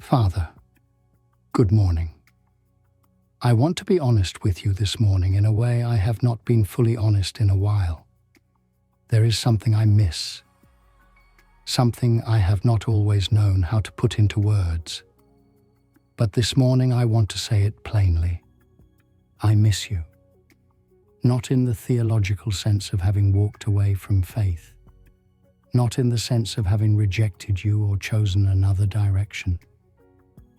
Father, good morning. I want to be honest with you this morning in a way I have not been fully honest in a while. There is something I miss, something I have not always known how to put into words. But this morning I want to say it plainly. I miss you. Not in the theological sense of having walked away from faith, not in the sense of having rejected you or chosen another direction,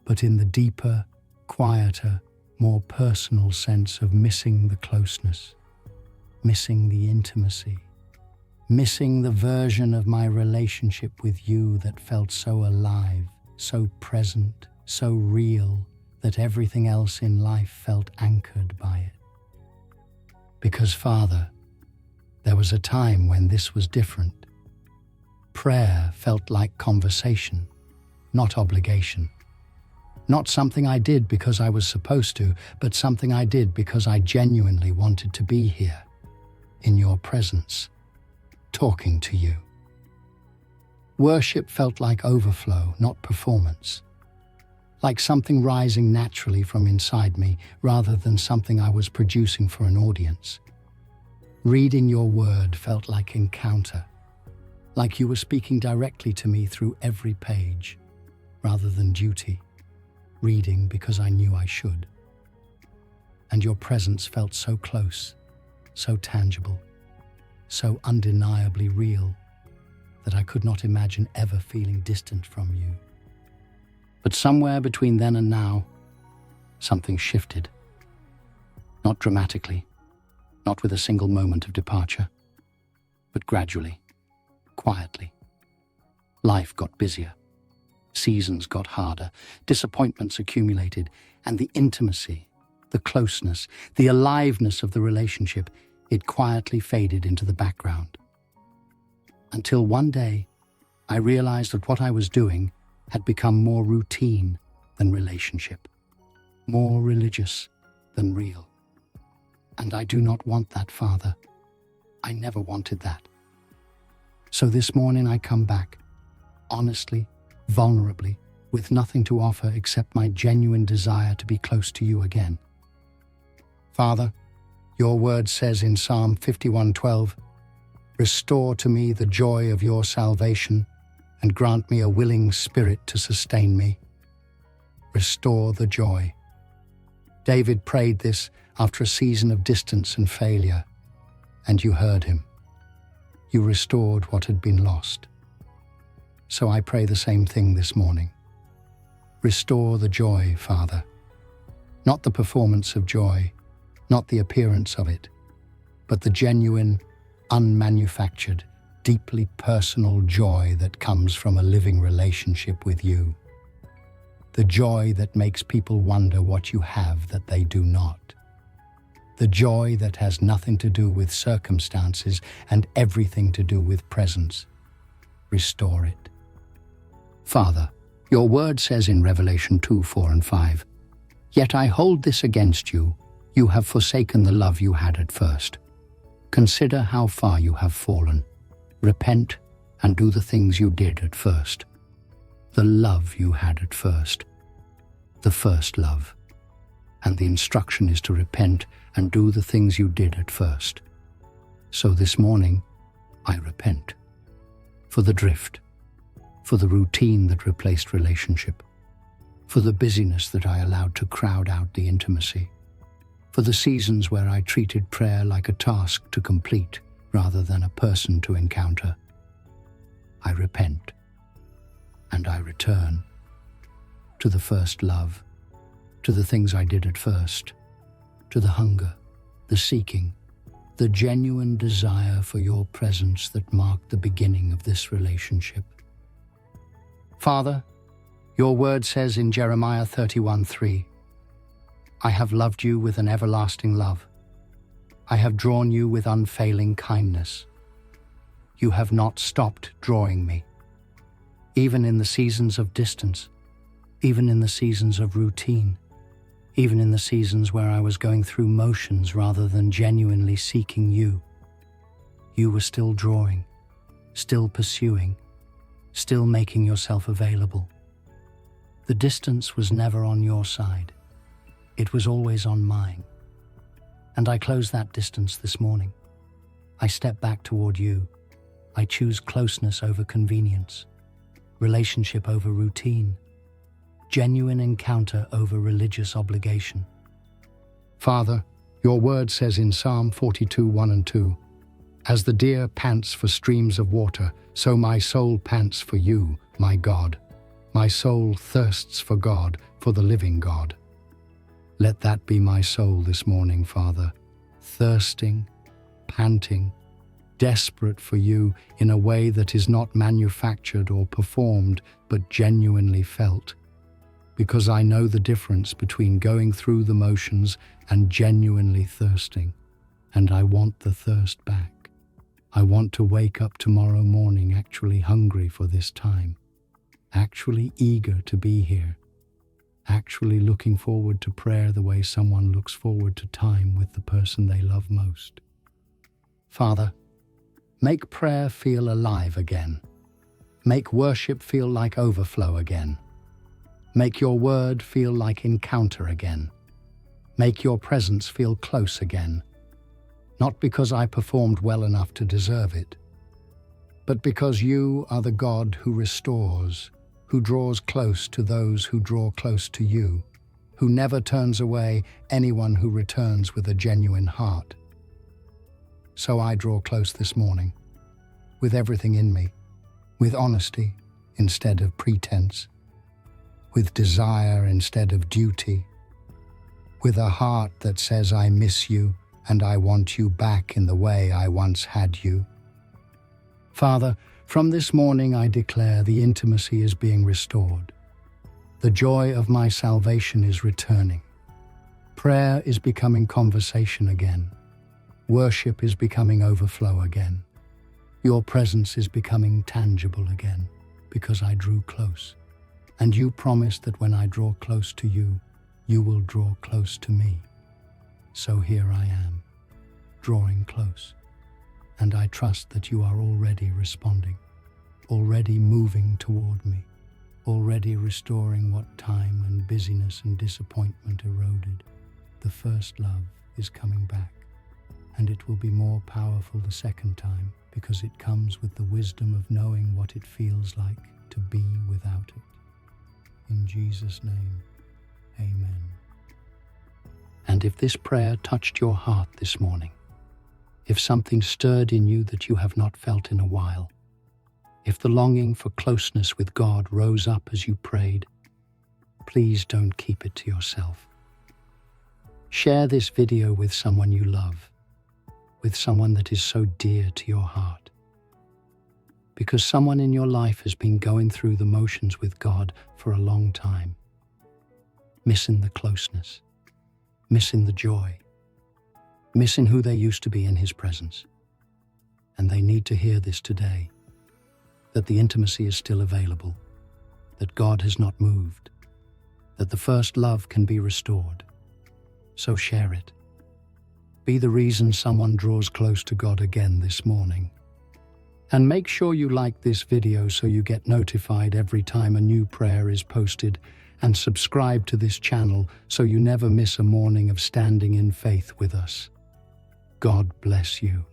but in the deeper, quieter, more personal sense of missing the closeness, missing the intimacy, missing the version of my relationship with you that felt so alive, so present, so real, that everything else in life felt anchored by it. Because, Father, there was a time when this was different. Prayer felt like conversation, not obligation. Not something I did because I was supposed to, but something I did because I genuinely wanted to be here, in your presence, talking to you. Worship felt like overflow, not performance. Like something rising naturally from inside me rather than something I was producing for an audience. Reading your word felt like encounter, like you were speaking directly to me through every page, rather than duty. Reading because I knew I should. And your presence felt so close, so tangible, so undeniably real that I could not imagine ever feeling distant from you. But somewhere between then and now, something shifted. Not dramatically, not with a single moment of departure, but gradually, quietly. Life got busier. Seasons got harder, disappointments accumulated, and the intimacy, the closeness, the aliveness of the relationship, it quietly faded into the background. Until one day, I realized that what I was doing had become more routine than relationship, more religious than real. And I do not want that, Father. I never wanted that. So this morning I come back, honestly, vulnerably, with nothing to offer except my genuine desire to be close to you again. Father, your word says in Psalm 51:12, "Restore to me the joy of your salvation and grant me a willing spirit to sustain me." Restore the joy. David prayed this after a season of distance and failure, and you heard him. You restored what had been lost. So I pray the same thing this morning. Restore the joy, Father. Not the performance of joy, not the appearance of it, but the genuine, unmanufactured, deeply personal joy that comes from a living relationship with you. The joy that makes people wonder what you have that they do not. The joy that has nothing to do with circumstances and everything to do with presence. Restore it. Father, your word says in Revelation 2:4 and 5, "Yet I hold this against you, you have forsaken the love you had at first. Consider how far you have fallen. Repent and do the things you did at first." The love you had at first. The first love. And the instruction is to repent and do the things you did at first. So this morning, I repent. For the drift. For the routine that replaced relationship, for the busyness that I allowed to crowd out the intimacy, for the seasons where I treated prayer like a task to complete rather than a person to encounter. I repent, and I return to the first love, to the things I did at first, to the hunger, the seeking, the genuine desire for your presence that marked the beginning of this relationship. Father, your word says in Jeremiah 31:3, "I have loved you with an everlasting love. I have drawn you with unfailing kindness. You have not stopped drawing me, even in the seasons of distance, even in the seasons of routine, even in the seasons where I was going through motions rather than genuinely seeking you. You were still drawing, still pursuing, still making yourself available. The distance was never on your side. It was always on mine. And I close that distance this morning. I step back toward you. I choose closeness over convenience, relationship over routine, genuine encounter over religious obligation. Father, your word says in Psalm 42:1-2, "As the deer pants for streams of water, so my soul pants for you, my God. My soul thirsts for God, for the living God." Let that be my soul this morning, Father, thirsting, panting, desperate for you in a way that is not manufactured or performed, but genuinely felt. Because I know the difference between going through the motions and genuinely thirsting, and I want the thirst back. I want to wake up tomorrow morning actually hungry for this time, actually eager to be here, actually looking forward to prayer the way someone looks forward to time with the person they love most. Father, make prayer feel alive again. Make worship feel like overflow again. Make your word feel like encounter again. Make your presence feel close again. Not because I performed well enough to deserve it, but because you are the God who restores, who draws close to those who draw close to you, who never turns away anyone who returns with a genuine heart. So I draw close this morning, with everything in me, with honesty instead of pretense, with desire instead of duty, with a heart that says I miss you and I want you back in the way I once had you. Father, from this morning I declare the intimacy is being restored. The joy of my salvation is returning. Prayer is becoming conversation again. Worship is becoming overflow again. Your presence is becoming tangible again because I drew close. And you promised that when I draw close to you, you will draw close to me. So here I am, drawing close. And I trust that you are already responding, already moving toward me, already restoring what time and busyness and disappointment eroded. The first love is coming back, and it will be more powerful the second time because it comes with the wisdom of knowing what it feels like to be without it. In Jesus' name, amen. And if this prayer touched your heart this morning, if something stirred in you that you have not felt in a while, if the longing for closeness with God rose up as you prayed, please don't keep it to yourself. Share this video with someone you love, with someone that is so dear to your heart. Because someone in your life has been going through the motions with God for a long time, missing the closeness, missing the joy, missing who they used to be in His presence. And they need to hear this today, that the intimacy is still available, that God has not moved, that the first love can be restored. So share it. Be the reason someone draws close to God again this morning. And make sure you like this video so you get notified every time a new prayer is posted, and subscribe to this channel so you never miss a morning of standing in faith with us. God bless you.